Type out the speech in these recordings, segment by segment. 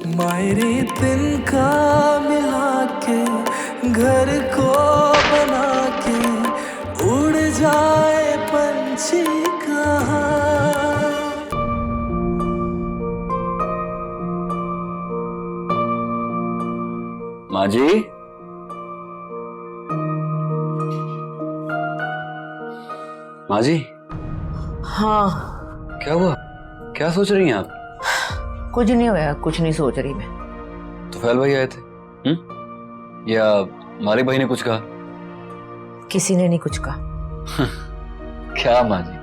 मायरी तिनका मिला के घर को बना के उड़ जाए पंछी कहाँ। माँ जी, माँ जी। हाँ, क्या हुआ? क्या सोच रही हैं आप? कुछ नहीं हुआ, कुछ नहीं सोच रही मैं। तो फैल भाई आए थे? या मालिक भाई ने कुछ कहा? किसी ने नहीं कुछ कहा। क्या माँ जी,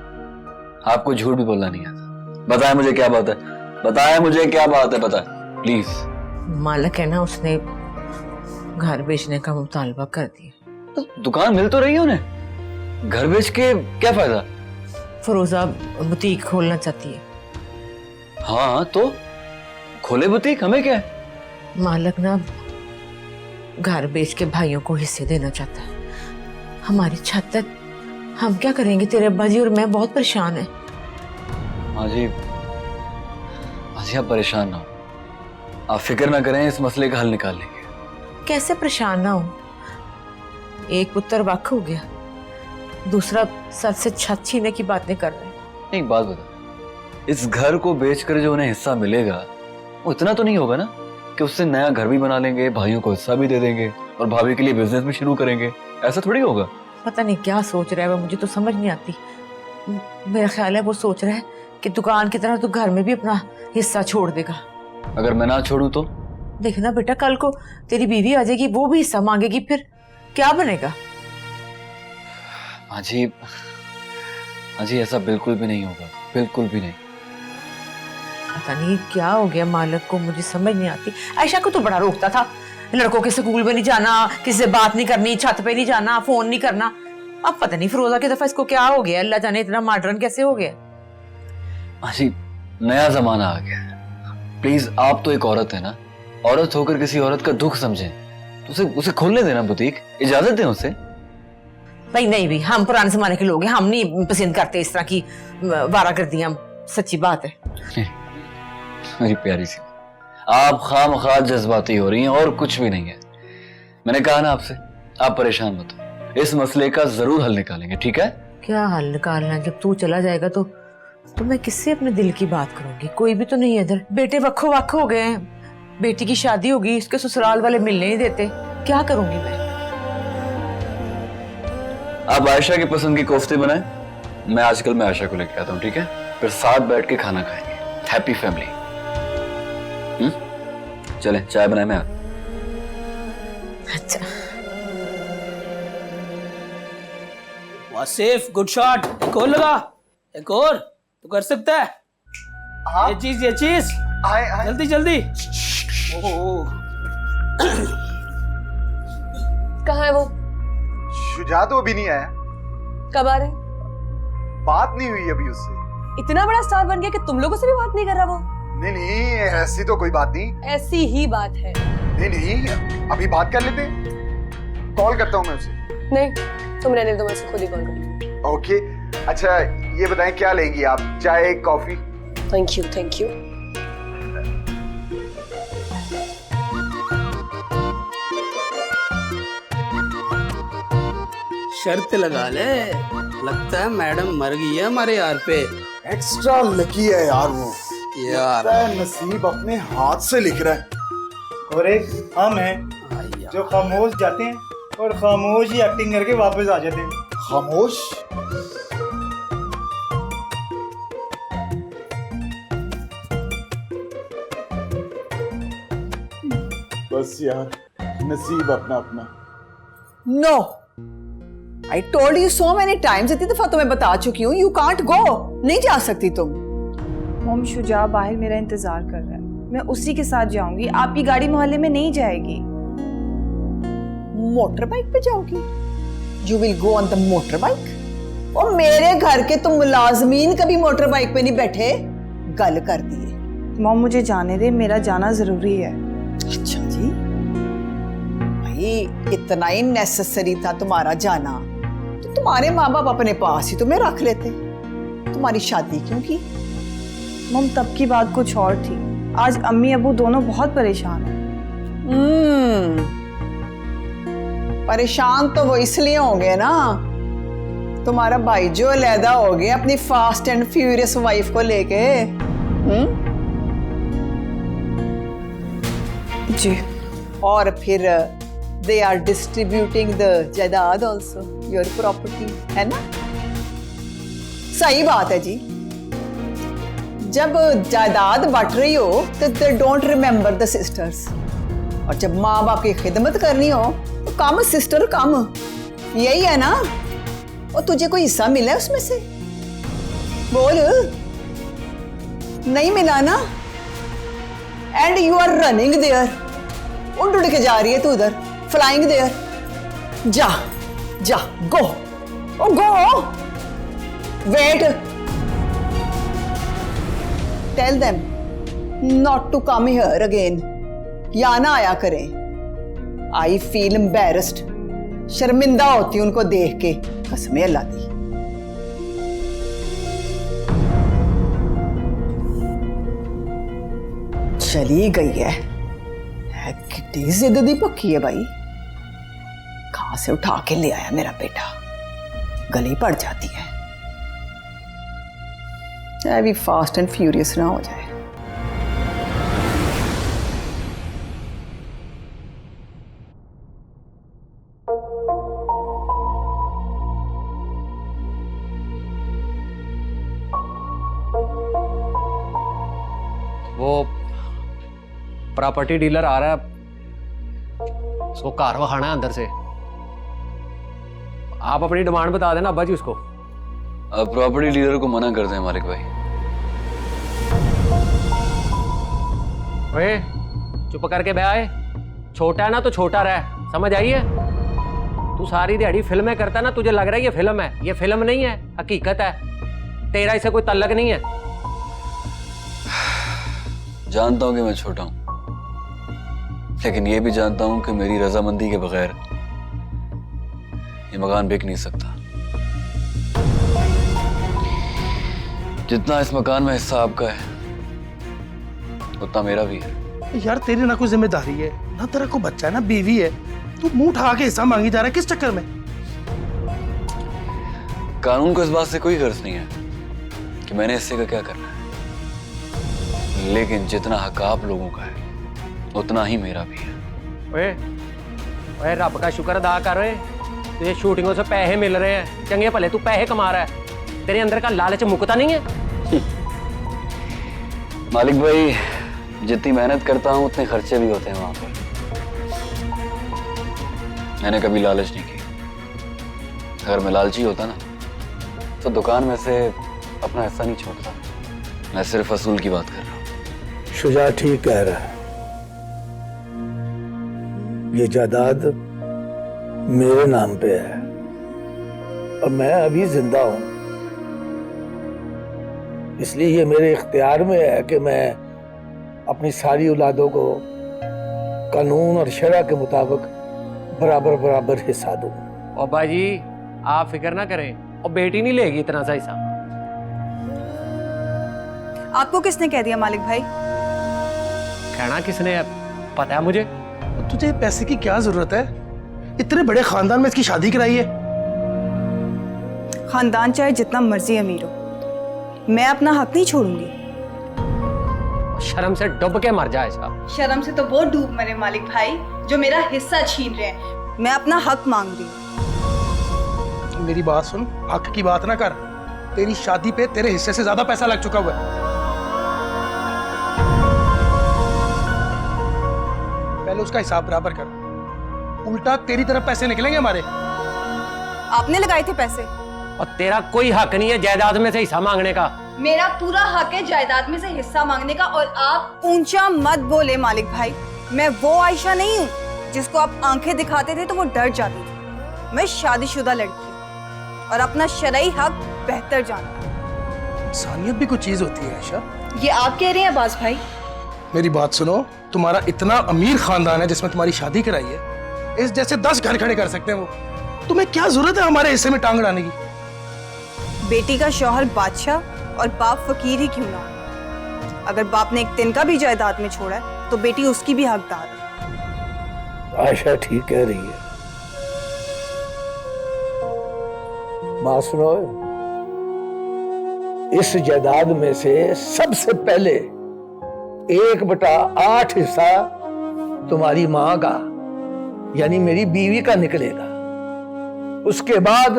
आपको झूठ भी बोलना नहीं आता। बताएं मुझे क्या बात है, बताएं मुझे क्या बात है, बता प्लीज। मालिक है ना, उसने घर बेचने का मुतालबा कर दिया। तो दुकान मिल तो रही है उन्हें, घर बेच के क्या फायदा? फरोजा बुटीक खोलना चाहती है। हाँ तो खोले बुटीक, हमें क्या है? मालिक ना घर बेच के भाइयों को हिस्से देना चाहता है। हमारी छत तक हम क्या करेंगे? तेरे अब्बा जी और मैं बहुत परेशान हैं। माँ जी आप परेशान ना हो, आप फिक्र ना करें, इस मसले का हल निकाल लेंगे। कैसे परेशान ना हो? एक पुत्र वक्फ हो गया, दूसरा सर से छत छीनने की बातें कर रहे हैं। एक बात बता, इस घर को बेचकर जो उन्हें हिस्सा मिलेगा वो इतना तो नहीं होगा ना कि उससे नया घर भी बना लेंगे, भाइयों को हिस्सा भी दे देंगे और भाभी के लिए बिजनेस भी शुरू करेंगे? ऐसा थोड़ी होगा। पता नहीं क्या सोच रहा है वो, मुझे तो समझ नहीं आती। मेरा ख्याल है वो सोच रहा है कि दुकान की तरह तो घर में भी अपना हिस्सा छोड़ देगा। अगर मैं ना छोड़ूं तो? देखना बेटा, कल को तेरी बीवी आ जाएगी, वो भी हिस्सा मांगेगी, फिर क्या बनेगा? माँ जी ऐसा बिल्कुल भी नहीं होगा, बिल्कुल भी नहीं। पता नहीं क्या हो गया मालिक को, मुझे समझ नहीं आती। आयशा को तो बड़ा रोकता था, लड़कों के स्कूल में नहीं जाना, किसी से बात नहीं करनी, छत पे नहीं जाना, फोन नहीं करना। अब पता नहीं फिरोजा की दफा इसको क्या हो गया, अल्लाह जाने इतना मॉडर्न कैसे हो गया। माँ जी नया जमाना आ गया है, प्लीज आप तो एक औरत है ना, औरत होकर किसी औरत का दुख समझें, तो उसे खोलने देना बुटीक, इजाजत दें उसे। भाई नहीं भी, हम पुराने जमाने के लोग हैं, हम नहीं पसंद करते इस तरह की वारागर्दियां, सच्ची बात है। मेरी प्यारी सी, आप खामखा जज्बाती हो रही हैं और कुछ भी नहीं है। मैंने कहा ना आपसे, आप परेशान मत हो, इस मसले का जरूर हल निकालेंगे, ठीक है? क्या हल निकालना? जब तू चला जाएगा तो मैं किससे अपने दिल की बात करूंगी? कोई भी तो नहीं है इधर। बेटे वक्खो वक्ख हो गए हैं, बेटी की शादी होगी, इसके ससुराल वाले मिलने नहीं देते, क्या करूंगी मैं? आप आयशा की पसंद की कोफ्ते बनाएं, मैं आजकल मैं आयशा को लेके आता हूँ, ठीक है? फिर साथ बैठ के खाना खाएंगे, हैप्पी फैमिली। चलें चाय बनाए मैं। अच्छा वासिफ, गुड शॉट, एक और लगा, एक और तू कर सकता है। हाँ? ये चीज जल्दी जल्दी। कहाँ है वो? शुजा तो अभी नहीं आया। कब आ रहे? बात नहीं हुई अभी उससे। इतना बड़ा स्टार बन गया कि तुम लोगों से भी बात नहीं कर रहा वो? नहीं ऐसी तो कोई बात नहीं। ऐसी ही बात है। नहीं अभी बात कर लेते, कॉल करता हूँ मैं उसे। नहीं तुम रहने दो, मैं उसे खुद ही कॉल करूँ। ओके अच्छा ये बताएं क्या लेंगी आप, चाय coffee? Thank you thank you. शर्त लगा ले, लगता है मैडम मर गई है हमारे यार पे। एक्स्ट्रा लकी है यार वो, यार नसीब अपने हाथ से लिख रहा है। और एक हम हैं जो खामोश जाते हैं और खामोश ही एक्टिंग करके वापस आ जाते हैं। खामोश? बस यार नसीब अपना अपना। No, I told you so many times, इतनी दफा तुम्हें बता चुकी हूँ, यू कांट गो, नहीं जा सकती तुम। मॉम शुजा बाहर मेरा इंतजार कर रहा है, मैं उसी के साथ जाऊंगी, आपकी गाड़ी मोहल्ले में नहीं जाएगी। मोटर बाइक पे जाओगी? You will go on the motor bike? और मेरे घर के तुम मुलाजमीन कभी मोटर बाइक पे नहीं बैठे, गल कर दिए। मॉम मुझे जाने दे, मेरा जाना जरूरी है। अच्छा जी, भाई इतना ही नेसेसरी था तुम्हारा जाना तो तुम्हारे माँ बाप अपने पास ही तुम्हें रख लेते, तुम्हारी शादी क्यों की? मॉम तब की बात कुछ और थी, आज अम्मी अबू दोनों बहुत परेशान हैं। परेशान तो वो इसलिए होंगे ना, तुम्हारा भाई जो अलहदा हो गया अपनी फास्ट एंड फ्यूरियस वाइफ को लेके। जी। और फिर दे आर डिस्ट्रीब्यूटिंग द जायदाद ऑल्सो, योर प्रॉपर्टी, है ना? सही बात है जी। जब जायदाद बट रही हो तो they don't remember the sisters, और जब माँ बाप की खिदमत करनी हो तो कम सिस्टर कम, यही है ना? और तुझे कोई हिस्सा मिला है उसमें से? बोल, नहीं मिला ना? And you are running there, उड़ उड़ के जा रही है तू उधर, फ्लाइंग देयर। जा जा, go, oh go, wait, tell them not to come here again, या ना आया करें। आई फील एम्बैरेस्ड, शर्मिंदा होती उनको देख के, कसमें अल्लाह दी। चली गई है कितनी जिद दी पक्की है भाई, कहां से उठा के ले आया मेरा बेटा, गली पड़ जाती है। चाहे भी फास्ट एंड फ्यूरियस ना हो जाए। वो प्रॉपर्टी डीलर आ रहा है, उसको कार वहाना है अंदर से। आप अपनी डिमांड बता देना अब्बा जी उसको। अब प्रॉपर्टी डीलर को मना कर दें मालिक भाई। ओए चुप करके बह आए, छोटा है ना तो छोटा रह, समझ आई है? तू सारी दिहाड़ी फिल्में करता ना, तुझे लग रहा है ये फिल्म है, ये फिल्म नहीं है, हकीकत है। तेरा इसे कोई तल्लक नहीं है। जानता हूं कि मैं छोटा हूं, लेकिन ये भी जानता हूं कि मेरी रजामंदी के बगैर ये मकान बिक नहीं सकता। जितना इस मकान में हिस्सा आपका है उतना मेरा भी है। यार तेरी ना कोई जिम्मेदारी है ना, तेरा कोई बच्चा है ना बीवी है, तू मुंह उठा के हिस्सा मांगी जा रहा है, किस चक्कर में? कानून को इस बात से कोई गर्ज नहीं है कि मैंने हिस्से का क्या करना है, लेकिन जितना हक आप लोगों का है उतना ही मेरा भी है। ओए ओए रब का शुक्र अदा कर, तुझे शूटिंगों से पैसे मिल रहे हैं, चंगे भले तू पैसे कमा रहा है, तेरे अंदर का लालच मुकता नहीं है? मालिक भाई, जितनी मेहनत करता हूं उतने खर्चे भी होते हैं वहां पर। मैंने कभी लालच नहीं की। अगर मैं लालची होता ना तो दुकान में से अपना हिस्सा नहीं छोड़ता। मैं सिर्फ असूल की बात कर रहा हूं। शुजा ठीक कह रहा है, ये जायदाद मेरे नाम पे है और मैं अभी जिंदा हूं, इसलिए ये मेरे इख्तियार में है कि मैं अपनी सारी औलादों को कानून और शरा के मुताबिक बराबर बराबर हिस्सा दूं। और बाजी आप फिक्र ना करें, और बेटी नहीं लेगी इतना सा हिस्सा। आपको किसने कह दिया मालिक भाई? कहना किसने है पता है मुझे। तुझे पैसे की क्या जरूरत है? इतने बड़े खानदान में इसकी शादी कराई है। खानदान चाहे जितना मर्जी अमीर हो, मैं अपना हक नहीं छोड़ूंगी। शर्म से डूब के मर जाए साहब। शर्म से तो वो डूब मरे मालिक भाई जो मेरा हिस्सा छीन रहे हैं। मैं अपना हक मांग रही हूँ। मेरी बात सुन, हक की बात ना कर। तेरी शादी पे तेरे हिस्से से ज्यादा पैसा लग चुका हुआ है। पहले उसका हिसाब बराबर कर, उल्टा तेरी तरफ पैसे निकलेंगे हमारे। आपने लगाए थे पैसे। और तेरा कोई हक नहीं है जायदाद में से हिस्सा मांगने का। मेरा पूरा हक है जायदाद में से हिस्सा मांगने का। और आप ऊंचा मत बोले मालिक भाई, मैं वो आयशा नहीं हूँ जिसको आप आंखें दिखाते थे तो वो डर जाती थी। मैं शादीशुदा लड़की हूँ और अपना शरई हक बेहतर जानती हूँ। इंसानियत भी कुछ चीज होती है आयशा। ये आप कह रहे हैं अब्बास भाई? मेरी बात सुनो, तुम्हारा इतना अमीर खानदान है जिसमें तुम्हारी शादी कराई है, इस जैसे 10 घर खड़े कर सकते हैं वो। तुम्हें क्या जरूरत है हमारे हिस्से में टांग अड़ाने की? बेटी का शौहर बादशाह और बाप फकीर ही क्यों ना, अगर बाप ने एक तिनका भी जायदाद में छोड़ा है तो बेटी उसकी भी हकदार है। आयशा ठीक कह रही है। बात सुनो, इस जायदाद में से सबसे पहले 1/8 हिस्सा तुम्हारी मां का यानी मेरी बीवी का निकलेगा। उसके बाद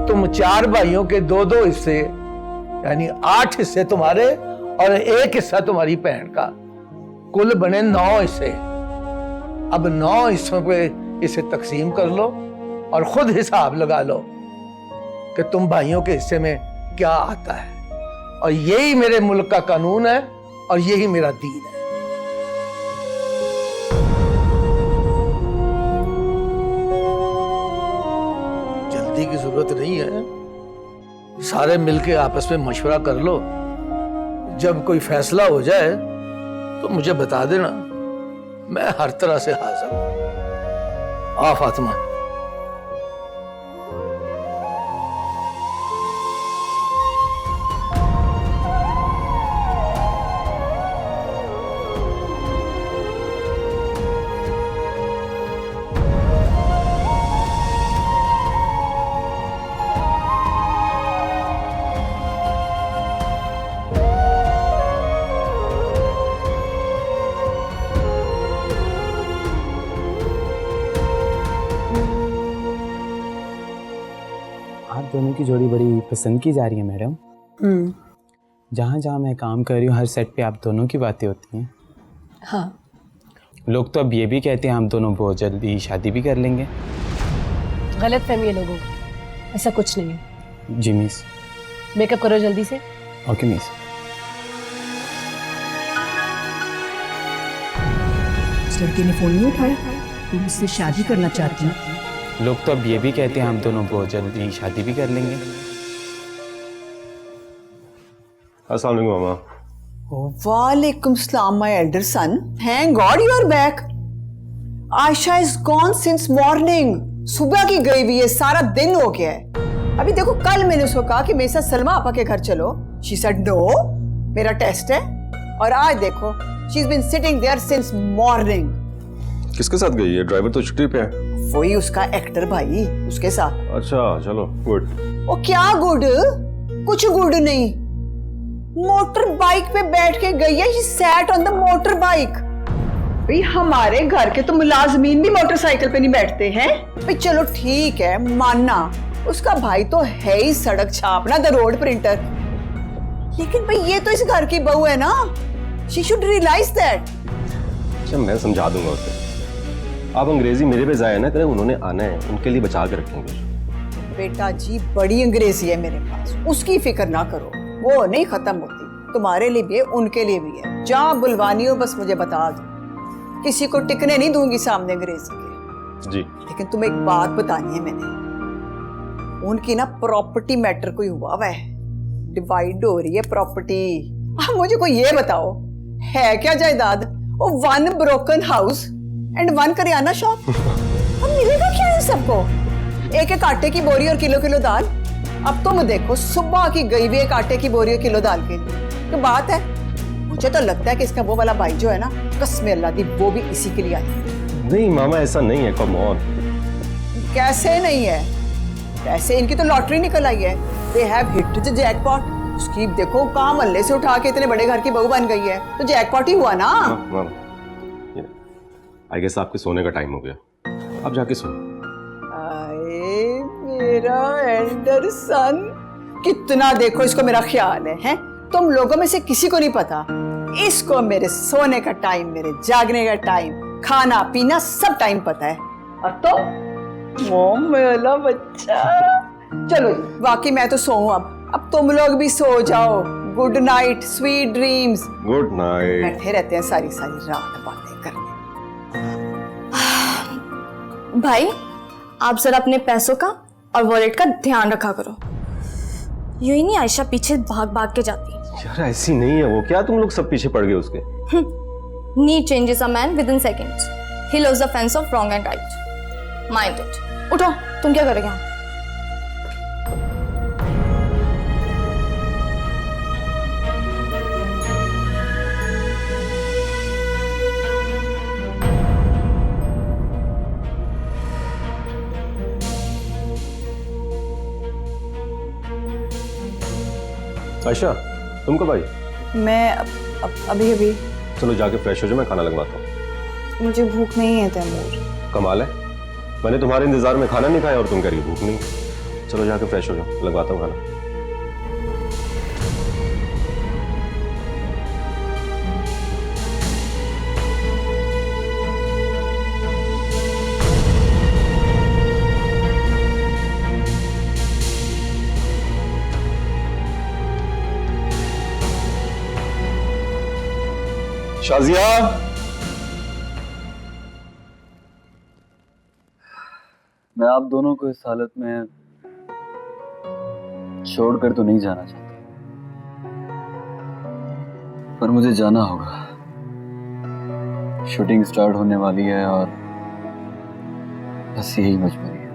तुम 4 भाइयों के 2-2 हिस्से यानी 8 हिस्से तुम्हारे और 1 हिस्सा तुम्हारी बहन का, कुल बने 9 हिस्से। अब 9 हिस्सों पे इसे तकसीम कर लो और खुद हिसाब लगा लो कि तुम भाइयों के हिस्से में क्या आता है। और यही मेरे मुल्क का कानून है और यही मेरा दीन है। जल्दी की जरूरत नहीं है, सारे मिलके आपस में मशवरा कर लो। जब कोई फैसला हो जाए तो मुझे बता देना, मैं हर तरह से हाजिर हूं। आ फातिमा, आप दोनों की जोड़ी बड़ी पसंद की जा रही है मैडम। जहाँ जहाँ मैं काम कर रही हूँ हर सेट पे आप दोनों की बातें होती हैं। हाँ, लोग तो अब ये भी कहते हैं हम दोनों बहुत जल्दी शादी भी कर लेंगे। गलत फहमी है लोगों की, ऐसा कुछ नहीं है। जी मिस। मेकअप करो जल्दी से। Okay miss. इस लड़के ने फोन नहीं उठाया, तुम मुझसे शादी करना चाहती हो? लोग तो अब ये भी कहते हैं हम दोनों बहुत जल्दी शादी भी कर लेंगे। अस्सलाम वालेकुम मामा। वालेकुम सलाम my elder son. Thank god you are back. Ayesha is gone since morning. सुबह की गई हुई है, सारा दिन हो गया है। अभी देखो, कल मैंने उसको कहा कि मेरे साथ सलमा आपा के घर चलो, शी सेड नो, मेरा टेस्ट है। और आज देखो, she is been sitting there since morning. किसके साथ गई है? ड्राइवर तो छुट्टी पे है। वही उसका एक्टर भाई, उसके साथ। अच्छा चलो, गुड। ओ क्या गुड? कुछ गुड नहीं। मोटर बाइक पे बैठ के गई है, she sat on the motor bike. भाई हमारे घर के तो मुलाजमीन भी मोटरसाइकिल पे नहीं बैठते हैं। भाई चलो ठीक है, मानना उसका भाई तो है ही सड़क छापना, द रोड प्रिंटर, लेकिन भाई ये तो इस घर की बहू है ना, शी शुड रियलाइज दैट। अच्छा मैं समझा दूंगा उसे। आप अंग्रेजी मेरे पे जाया ना करें, उन्होंने आना है, उनके लिए बचा के रखेंगे। बेटा जी बड़ी अंग्रेजी है मेरे पास, उसकी फिक्र ना करो, वो नहीं खत्म होती। तुम्हारे लिए भी है, उनके लिए भी है। जहाँ बुलवानी हो बस मुझे बता दो, किसी को टिकने नहीं दूंगी सामने अंग्रेजी के। जी। लेकिन तुम्हें एक बात बतानी है मैंने, उनकी ना प्रॉपर्टी मैटर कोई हुआ हुआ है, डिवाइड हो रही है प्रॉपर्टी। अब मुझे कोई ये बताओ, है क्या जायदाद? वो 1 broken house and 1 kirana shop. अब मिलेगा क्या इन सबको? एक आटे की बोरी और किलो दाल। अब तुम देखो, सुबह की गई हुई एक आटे की बोरी और किलो दाल के लिए तो बात है। मुझे तो लगता है कि इसका वो वाला भाई जो है ना, कसम अल्लाह दी, वो भी इसी के लिए आई। नहीं मामा ऐसा नहीं है, कम ऑन। कैसे नहीं है? वैसे इनकी तो लॉटरी निकल आई है, they have hit the jackpot. उसकी देखो कहाँ मल्ले से उठा के इतने बड़े घर की बहू बन गई है, तो जैकपॉट ही हुआ ना। आई गेस आपके सोने का टाइम हो गया, आप जाके सो। आए मेरा एल्डर सन, कितना देखो इसको मेरा ख्याल है? तुम लोगों में से किसी को नहीं पता, इसको मेरे सोने का टाइम, मेरे जागने का टाइम, खाना पीना सब टाइम पता है। और तो वो मेरा बच्चा। चलो जी, बाकी मैं तो सोऊं अब तुम लोग भी सो जाओ। Good night, sweet dreams. Good night. बैठे रहते हैं सारी सारी रात बातें करने। भाई आप जरा अपने पैसों का और वॉलेट का ध्यान रखा करो, यूं ही नहीं आयशा पीछे भाग भाग के जाती। यार ऐसी नहीं है वो, क्या तुम लोग सब पीछे पड़ गए उसके? Need changes a man with in seconds, he loves the fence of wrong and right, mind it. उठो, तुम क्या करोगे? आयशा तुम कब आई? मैं अभी अभी। चलो जाके फ्रेश हो जाओ, मैं खाना लगवाता हूँ। मुझे भूख नहीं है तैमूर। कमाल है, मैंने तुम्हारे इंतजार में खाना नहीं खाया और तुम कह रही हो भूख नहीं। चलो जाके फ्रेश हो जाओ, लगवाता हूँ खाना। शाजिया, मैं आप दोनों को इस हालत में छोड़कर तो नहीं जाना चाहता, पर मुझे जाना होगा। शूटिंग स्टार्ट होने वाली है और बस यही मजबूरी है।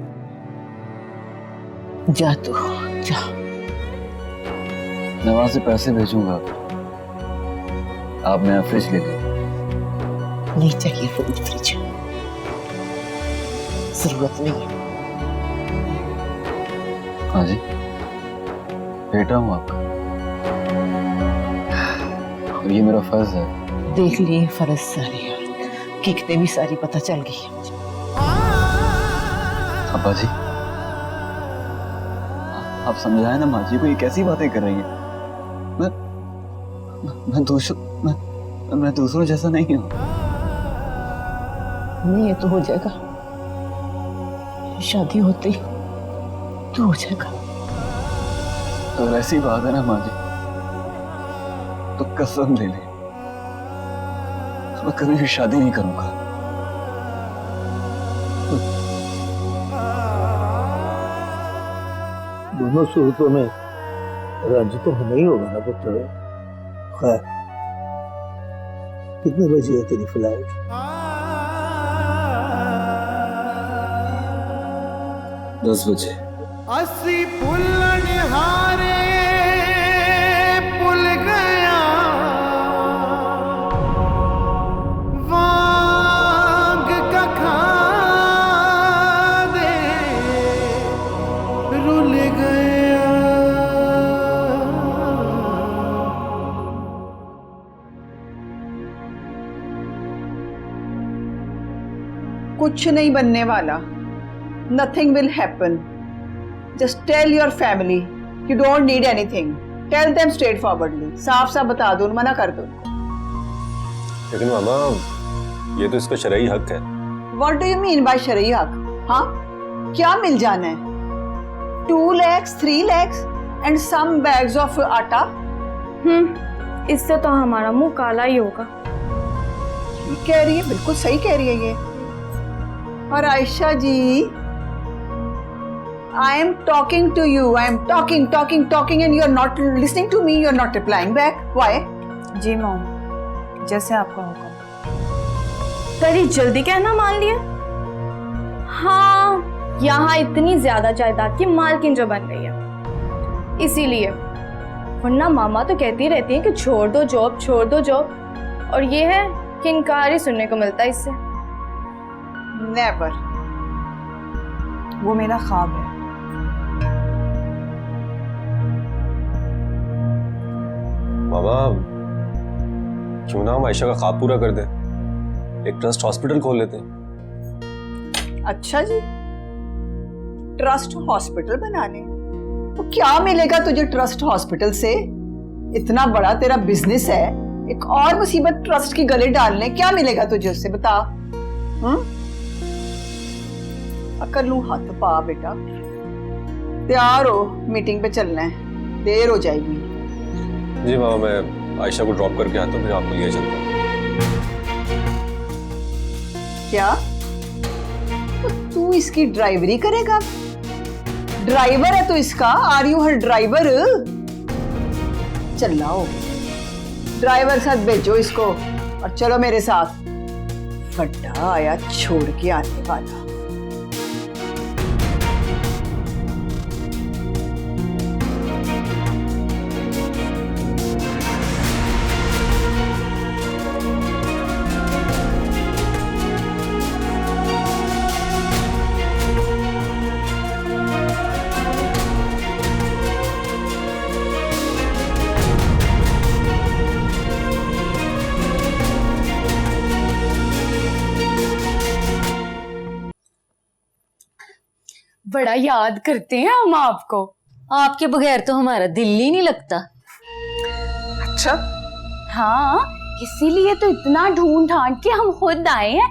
जा तू जा। मैं वहां से पैसे भेजूंगा, आप नया फ्रिज ले लो। नहीं चाहिए फ्रिज, जरूरत नहीं है। हाँ जी, बेटा हूँ आपका और ये मेरा फर्ज है। देख लिए फर्ज सारे, किकते भी सारी पता चल गई है मुझे। अब्बा जी, आप समझाए ना माँ जी को, ये कैसी बातें कर रही है? मैं दूसरों जैसा नहीं हूँ। नहीं, ये तो हो जाएगा, शादी होते ही तो हो जाएगा। तो ऐसी बात है ना माँ जी, तो कसम ले ले, मैं कभी भी शादी नहीं करूंगा। दोनों सूरतों में रंज तो हमें ही होगा ना पुत्र। खैर, कितने बजे है तेरी फ्लाइट? 10 बजे। असी पुलन हारे पुल गया वांग का खा दे रुल गया। कुछ नहीं बनने वाला। Nothing will happen. Just tell your family you don't need anything. Tell them straightforwardly. साफ साफ बता दो, मना कर दो। लेकिन मामा, ये तो इसका शरई हक है। What do you mean by शरई हक? हाँ, क्या मिल जाना है? 2 lakhs, 3 lakhs and some bags of आटा? इससे तो हमारा मुंह काला ही होगा। ठीक कह रही है, बिल्कुल सही कह रही है ये। और आयशा जी, I am talking to you. I am talking, and you are not listening to me. You are not replying back. Why? जी मॉम, जैसे आपका हुक्म। बड़ी जल्दी कहना मान लिया। हाँ, यहाँ इतनी ज्यादा जायदाद की मालकिन जो बन गई है, इसीलिए। वरना मामा तो कहती रहती है कि छोड़ दो जॉब, छोड़ दो जॉब, और ये है कि इनकार ही सुनने को मिलता है इससे। Never. वो मेरा ख्वाब है। मामा, क्यों ना हम आयशा का ख्वाब पूरा कर दें, एक ट्रस्ट हॉस्पिटल खोल लेते हैं। अच्छा जी, ट्रस्ट हॉस्पिटल बनाने? तो क्या मिलेगा तुझे ट्रस्ट हॉस्पिटल से? इतना बड़ा तेरा बिजनेस है, एक और मुसीबत ट्रस्ट की गले डालने, क्या मिलेगा तुझे उससे, बता। अकर लूं हाथ पा बेटा, तैयार हो, मीटिंग पे चलना है, देर हो जाएगी। जी मामा, मैं आयशा को ड्रॉप करके आता हूँ, फिर आपको लिए चलता हूँ। क्या तो तू इसकी ड्राइवरी करेगा? ड्राइवर है तू इसका? Are you her driver? चल लाओ, ड्राइवर साथ भेजो इसको और चलो मेरे साथ। फटा आया छोड़ के आने वाला। बड़ा याद करते हैं हम आपको। आपके बगैर तो हमारा दिल ही नहीं लगता। अच्छा हाँ, इसीलिए तो इतना ढूंढ ढांड के हम खुद आए हैं।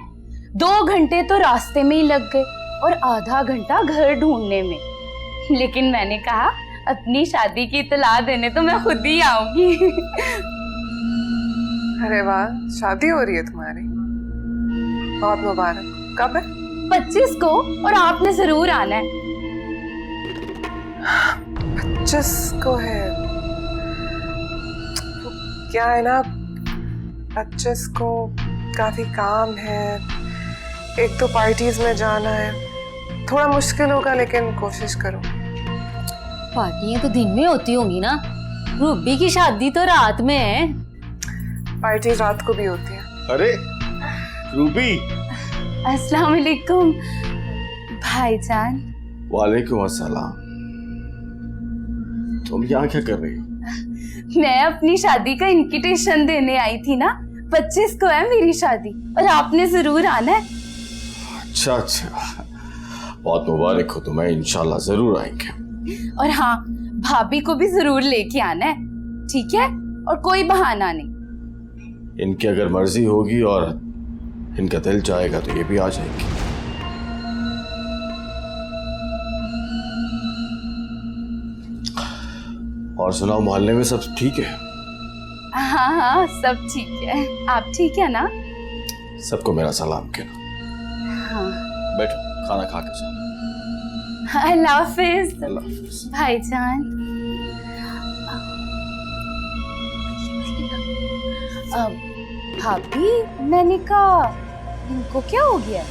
2 घंटे तो रास्ते में ही लग गए और आधा घंटा घर ढूंढने में। लेकिन मैंने कहा अपनी शादी की इतला देने तो मैं खुद ही आऊंगी। अरे वाह, शादी हो रही है तुम्हारी, बहुत मुबारक। कब है? 25 को, और आपने जरूर आना है। 25 को है? क्या है ना, 25 को काफी काम है, एक तो पार्टीज में जाना है, थोड़ा मुश्किल होगा लेकिन कोशिश करो। पार्टियां तो दिन में होती होंगी ना, रूबी की शादी तो रात में है। पार्टी रात को भी होती है। अरे रूबी। अस्सलाम वालेकुम भाईजान। वालेकुम अस्सलाम। तुम यहाँ क्या कर रही हो? मैं अपनी शादी का इनविटेशन देने आई थी ना, 25 को है मेरी शादी और आपने जरूर आना है। अच्छा अच्छा, बहुत मुबारक हो तुम्हें, इंशाल्लाह जरूर आएंगे। और हाँ, भाभी को भी जरूर लेके आना है, ठीक है? और कोई बहाना नहीं। इनकी अगर मर्जी होगी और इनका दिल चाहेगा तो ये भी आ जाएंगे। और सुनाओ, मोहल्ले में सब ठीक है? हाँ हाँ, सब ठीक है। आप ठीक है ना? सबको मेरा सलाम कहना। हाँ। बैठो, खाना खा के जाओ। अल्लाह हाफिज भाईजान। भाभी, मैंने कहा इनको क्या हो गया?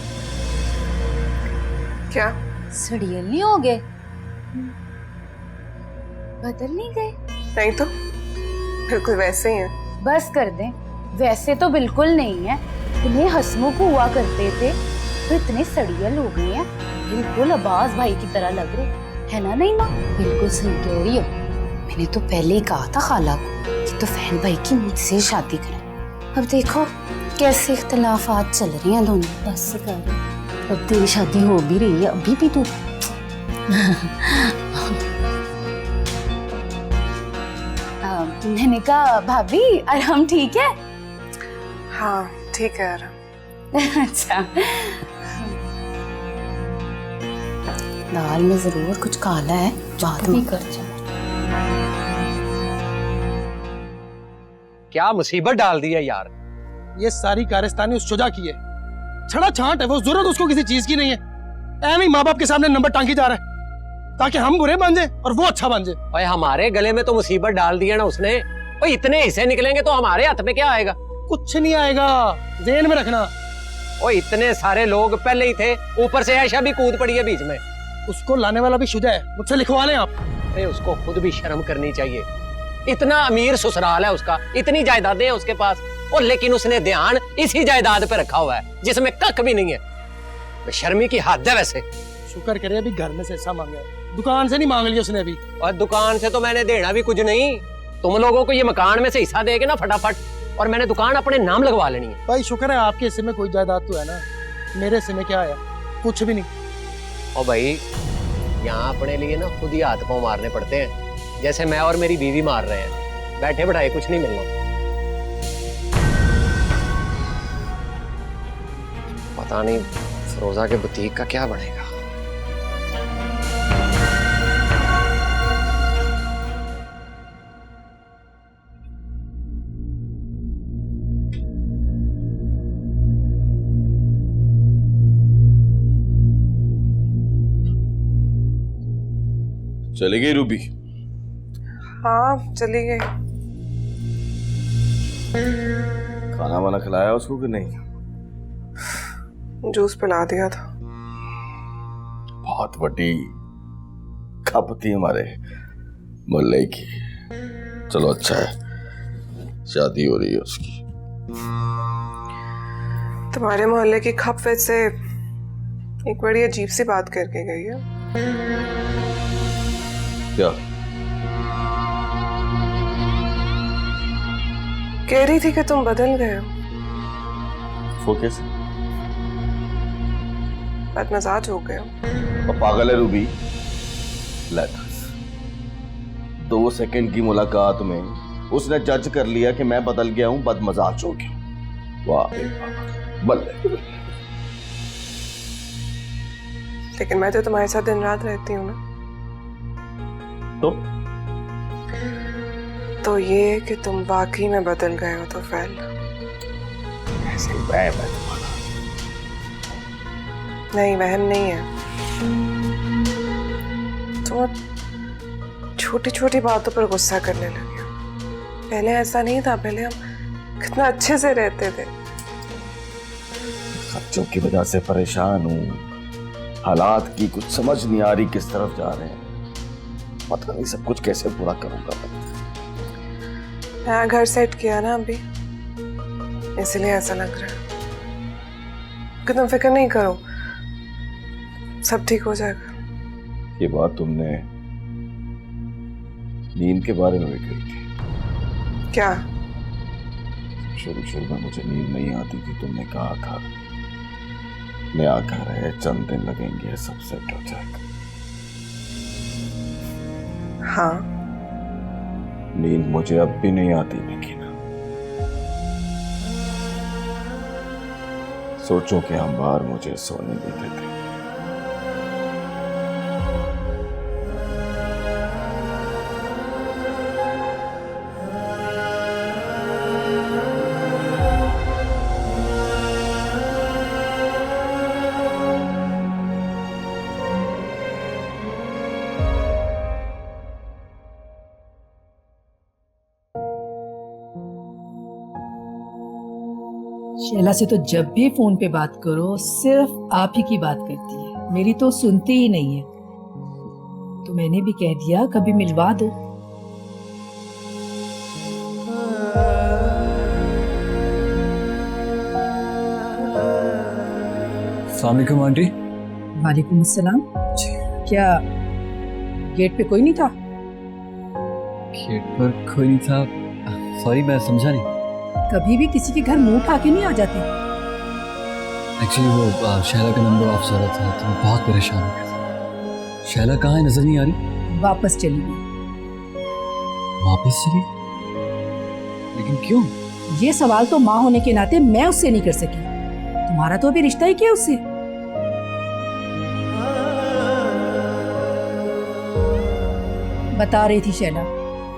क्या? सड़ियल नहीं हो गए? बदल नहीं गए? नहीं तो बिल्कुल वैसे ही है। बस कर दें, वैसे तो बिल्कुल नहीं है। इतने हंसमुख हुआ करते थे तो इतने सड़ियल हो गए हैं, बिल्कुल अब्बास भाई की तरह लग रहे है ना? नहीं माँ, बिल्कुल सही कह रही हो। मैंने तो पहले ही कहा था खाला को कि तो फहन भाई की मुझसे शादी करें। अब देखो कैसे इख्तलाफात चल रहे हैं दोनों। बस कर, अब तेरी शादी हो भी रही है, अभी भी तू मैंने कहा भाभी, और हम ठीक है? हाँ ठीक है यार। अच्छा, दाल में जरूर कुछ काला है, बाद में कर चलो। क्या मुसीबत डाल दी है यार। ये सारी कारस्तानी उस शुजा की है, छड़ा छांट है वो, जरूरत उसको किसी चीज की नहीं है। ऐਵੇਂ ही माँ बाप के सामने नंबर टांगी जा रहा है ताकि हम बुरे बन जाए और वो अच्छा बन जाए। ओए हमारे गले में तो मुसीबत डाल दी है ना उसने। ओए इतने हिस्से निकलेंगे तो हमारे हाथ में क्या आएगा? कुछ नहीं आएगा, ज़हन में रखना। ओए इतने सारे लोग पहले ही थे, ऊपर से आयशा भी कूद पड़ी है बीच में। उसको लाने वाला भी शुजा है, मुझसे लिखवा लें आप। अरे उसको खुद भी शर्म करनी चाहिए। इतना अमीर ससुराल है उसका, इतनी जायदादें हैं उसके पास, और लेकिन उसने ध्यान इसी जायदाद पे रखा हुआ है जिसमें कख भी नहीं है। शर्मी की हद है वैसे। शुक्र करे अभी घर में से हिस्सा मांगा है, दुकान से नहीं मांग लिया उसने अभी। और दुकान से तो मैंने देना भी कुछ नहीं, तुम लोगों को ये मकान में से हिस्सा देगे ना फटाफट, और मैंने दुकान अपने नाम लगवा लेनी है। भाई शुक्र है आपके हिस्से में कोई जायदाद तो है ना, मेरे हिस्से में क्या आया? कुछ भी नहीं। और भाई यहाँ अपने लिए ना खुद ही हाथ पांव मारने पड़ते हैं, जैसे मैं और मेरी बीवी मार रहे हैं। बैठे बैठाए कुछ नहीं मिलना। पता नहीं फिरोजा के बुटीक का क्या बनेगा। चली गई रूबी? हाँ चली गई। खाना वाना खिलाया उसको कि नहीं? जूस पिला दिया था। बहुत बड़ी खप थी हमारे मोहल्ले की। चलो अच्छा है, शादी हो रही है उसकी। तुम्हारे मोहल्ले की खप वैसे एक बड़ी अजीब सी बात करके गई है। क्या? कह रही थी कि तुम बदल गए हो। वो कैसे? बदमजाज हो गए हो। और पागल है रूबी। लेट 2 सेकंड की मुलाकात में उसने जज कर लिया कि मैं बदल गया हूं, बदमजाज हो गया। वाह बल्ले। लेकिन मैं तो तुम्हारे साथ दिन रात रहती हूँ ना। तो ये कि तुम वाकई में बदल गए हो तो फैल ऐसे वहम है तुम्हारा। नहीं, वहम नहीं है। तुम छोटी छोटी बातों पर गुस्सा करने लगे हो। पहले ऐसा नहीं था, पहले हम कितना अच्छे से रहते थे। खर्चों की वजह से परेशान हूँ, हालात की कुछ समझ नहीं आ रही किस तरफ जा रहे हैं, पता नहीं सब कुछ कैसे पूरा करूंगा मैं। नया घर सेट किया ना अभी, इसलिए ऐसा लग रहा है कि तुम फिक्र नहीं करो, सब ठीक हो जाएगा। ये बात तुमने नींद के बारे में भी कही थी। क्या? शुरू में मुझे नींद नहीं आती थी, तुमने कहा था नया घर है, चंद दिन लगेंगे, सब सेट हो जाएगा। हाँ, नींद मुझे अब भी नहीं आती लेकिन सोचो कि हम बाहर मुझे सोने देते थे। शैला से तो जब भी फोन पे बात करो सिर्फ आप ही की बात करती है, मेरी तो सुनती ही नहीं है। तो मैंने भी कह दिया कभी मिलवा दो। अस्सलाम वालेकुम आंटी। वालेकुम अस्सलाम। क्या गेट पे कोई नहीं था? गेट पर कोई नहीं था, सॉरी मैं समझा नहीं। कभी भी किसी के घर मुंह उठा के नहीं आ जाते। एक्चुअली वो शैला का नंबर ऑफ जा रहा था तो मैं बहुत परेशान हो गया था। शैला कहाँ है, नजर नहीं आ रही। वापस चली गई। वापस चली? लेकिन क्यों? ये सवाल तो माँ होने के नाते मैं उससे नहीं कर सकी। तुम्हारा तो अभी रिश्ता ही क्या उससे? बता रही थी शैला,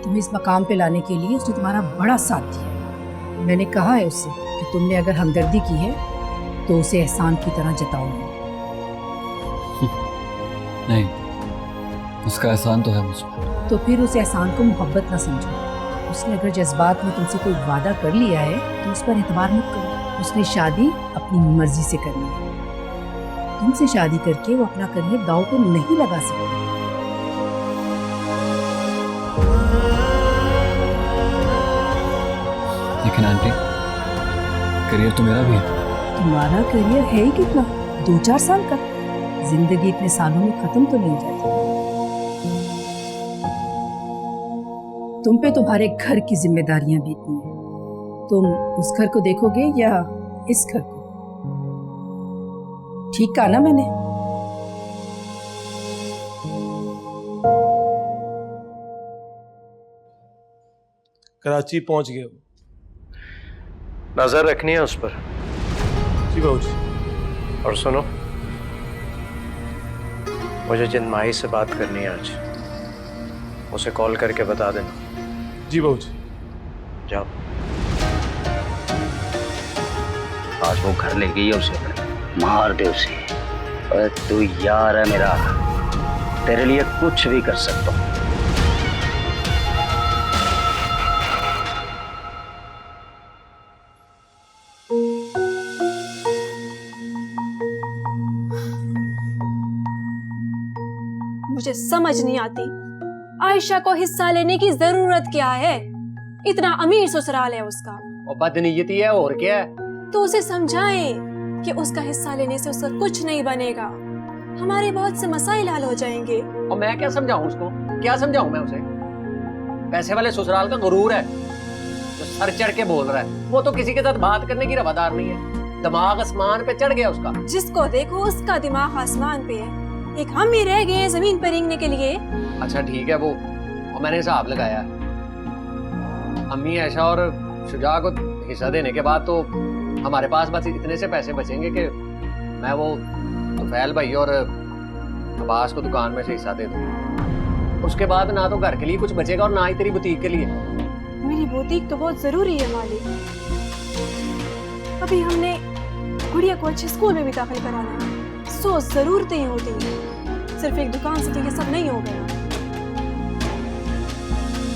तुम्हें इस मकाम पे लाने के लिए उसने तुम्हारा बड़ा साथ दिया। मैंने कहा है उससे कि तुमने अगर हमदर्दी की है तो उसे एहसान की तरह जताओगे। नहीं, उसका एहसान तो है मुझ पर। तो फिर उस एहसान को मोहब्बत ना समझो। उसने अगर जज्बात में तुमसे कोई वादा कर लिया है तो उस पर एतबार मत करो। उसने शादी अपनी मर्जी से करनी है। तुमसे शादी करके वो अपना करियर दांव पे नहीं लगा सकती। लेकिन आंटी, करियर तो मेरा भी है। तुम्हारा करियर है ही कितना, 2-4 साल का। जिंदगी इतने सालों में खत्म तो नहीं हो जाती। तुम पे तुम्हारे घर की जिम्मेदारियां बीतनी है। तुम उस घर को देखोगे या इस घर को? ठीक कहा ना मैंने? कराची पहुंच गए हो? नजर रखनी है उस पर। जी बाबूजी। और सुनो, मुझे जिन माही से बात करनी है आज, उसे कॉल करके बता देना। जी बाबूजी। जाओ। आज वो घर ले गई है उसे, मार दे उसे। अरे तू यार है मेरा, तेरे लिए कुछ भी कर सकता हूँ। मुझे समझ नहीं आती, आयशा को हिस्सा लेने की जरूरत क्या है? इतना अमीर ससुराल है उसका। और बदनीयती है और क्या है? तो उसे समझाएं कि उसका हिस्सा लेने से उसका कुछ नहीं बनेगा, हमारे बहुत से मसाइल हल हो जाएंगे। और मैं क्या समझाऊं उसको? क्या समझाऊं मैं उसे? पैसे वाले ससुराल का गुरूर है जो सर चढ़ के बोल रहा है। वो तो किसी के साथ बात करने की रवादार नहीं है। दिमाग आसमान पे चढ़ गया उसका। जिसको देखो उसका दिमाग आसमान पे है, एक हम ही रह गए जमीन पर रेंगने के लिए। अच्छा ठीक है, वो मैंने हिसाब लगाया, अम्मी ऐशा और शुजा को हिस्सा देने के बाद तो हमारे पास बस इतने से पैसे बचेंगे कि मैं वो तुफैल भाई और अब्बास को दुकान में से हिस्सा दे दूँ। उसके बाद ना तो घर के लिए कुछ बचेगा और ना ही तेरी बुटीक के लिए। मेरी बुटीक तो बहुत जरूरी है मालिक। अभी हमने गुड़िया को अच्छे स्कूल में भी दाखिल कराना है, सो जरूरतें होती हैं, सिर्फ एक दुकान से तो ये सब नहीं हो गया।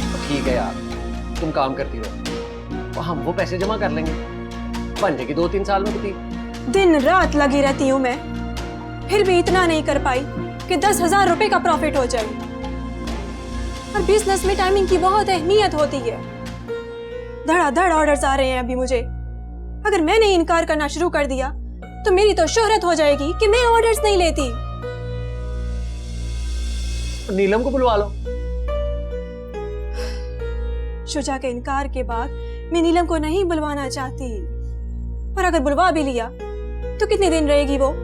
तो ठीक है यार, तुम काम करती रहो, तो हम वो पैसे जमा कर लेंगे, बन जाएगी 2-3 साल में बुटीक। दिन रात लगी रहती हूँ मैं, फिर भी इतना नहीं कर पाई कि 10,000 रुपए का प्रॉफिट हो जाए। और बिजनेस में टाइमिंग की बहुत अहमियत होती है। धड़ाधड़ ऑर्डर्स आ रहे हैं अभी मुझे। अगर मैंने इनकार करना शुरू कर दिया तो मेरी तो शोहरत हो जाएगी कि मैं ऑर्डर्स नहीं लेती। नीलम को बुलवा लो। शुजा के इनकार के बाद मैं नीलम को नहीं बुलवाना चाहती, पर अगर बुलवा भी लिया तो कितने दिन रहेगी वो?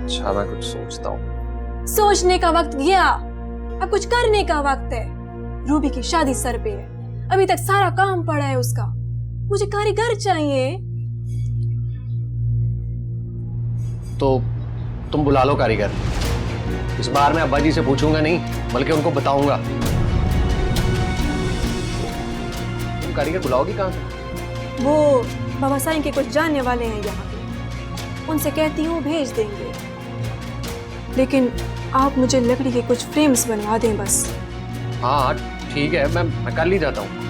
अच्छा मैं कुछ सोचता हूँ। सोचने का वक्त गया, अब कुछ करने का वक्त है। रूबी की शादी सर पे है, अभी तक सारा काम पड़ा है उसका। मुझे कारीगर चाहिए। तो तुम बुला लो कारीगर। इस बार मैं अब्बा जी से पूछूंगा नहीं, बल्कि उनको बताऊंगा। तुम कारीगर बुलाओगी कहाँ से? वो बाबा साईं के कुछ जानने वाले हैं यहाँ पे, उनसे कहती हूँ भेज देंगे। लेकिन आप मुझे लकड़ी के कुछ फ्रेम्स बनवा दें बस। हाँ ठीक है, मैं कल ही जाता हूँ।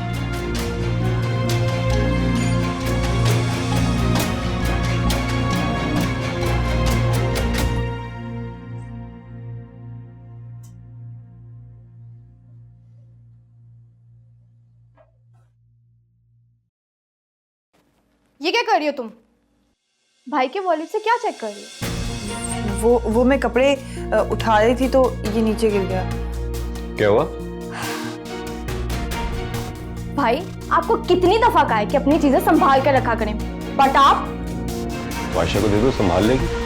ये क्या कर रही हो तुम? भाई के वॉलेट से क्या चेक कर रही हो? वो मैं कपड़े उठा रही थी तो ये नीचे गिर गया। क्या हुआ? भाई आपको कितनी दफा कहा है कि अपनी चीजें संभाल कर रखा करें, बट आप आयशा को दे दो, संभाल लेगी।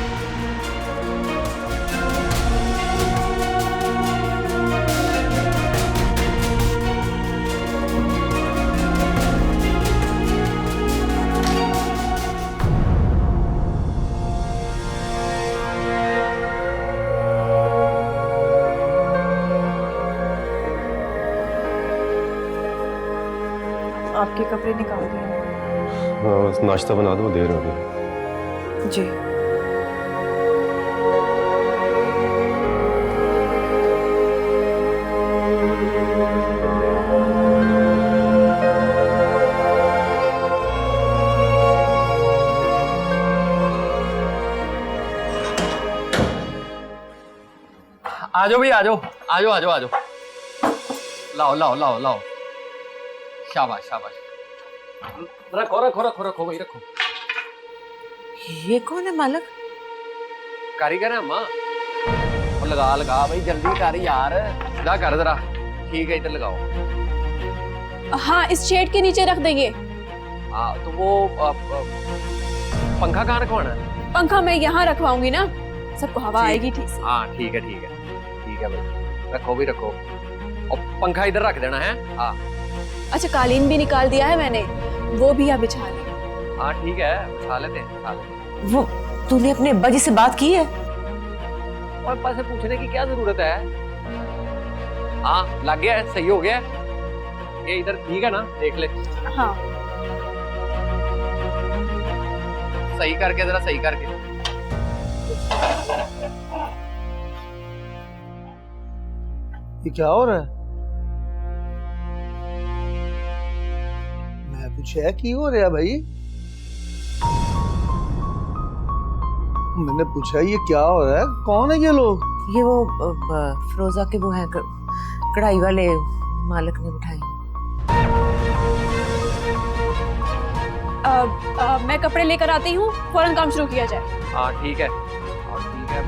आपके कपड़े निकाल दिए। हाँ, बस नाश्ता बना दो, देर हो गई। जी। आजो भाई आजो आजो आजो आजो, लाओ लाओ लाओ लाओ। शाबाश शाबाश, रखो रखो रखो रखो भाई रखो। ये कौन है मालिक? कारीगर है अम्मा। और लगा लगा भाई, जल्दी कर यार, जा कर जरा। ठीक है, इधर लगाओ। हाँ, इस शेड के नीचे रख देंगे। हाँ तो वो पंखा कहाँ रखवाना है? पंखा मैं यहाँ रखवाऊंगी ना, सबको हवा आएगी ठीक से। हाँ ठीक है ठीक है ठीक है भाई, रखो भी रखो। और पंखा इधर रख देना है। हाँ अच्छा, कालीन भी निकाल दिया है मैंने, वो भी आप बिछा लें। हाँ ठीक है, बिछा लेते बिछा लेते। वो तूने अपने अब्बा जी से बात की है? और अब्बा से पूछने की क्या जरूरत है? हाँ लग गया है, सही हो गया है। ये इधर ठीक है ना, देख ले। हाँ सही करके, जरा सही करके। ये क्या हो रहा है? मैं कुछ है की हो रहा है भाई? मैंने पूछा ये क्या हो रहा है? कौन है ये लोग? ये वो फिरोजा के वो है, कढ़ाई वाले मालिक ने बिठाए। मैं कपड़े लेकर आती हूँ, फौरन काम शुरू किया जाए। हाँ ठीक है, और ठीक है।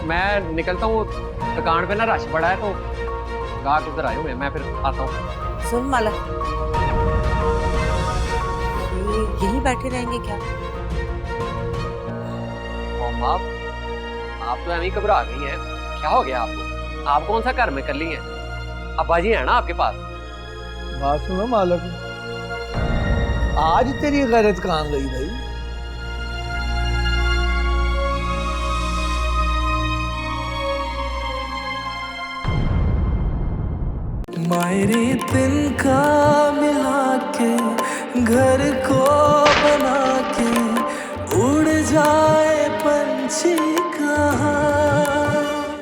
मैं निकलता हूँ, दुकान पे ना रश बड़ा है तो गाहक उधर आए हुए हैं, मैं फिर आता हूँ। सुन माला, यही बैठे रहेंगे क्या? आप तो अभी घबरा गई हैं, क्या हो गया आपको? आप कौन सा घर में कर ली हैं? अब्बा जी है ना आपके पास? बात सुनो मालक, आज तेरी गैरत कहाँ गई भाई? मायरे तिनका मिला के घर को बना के उड़ जा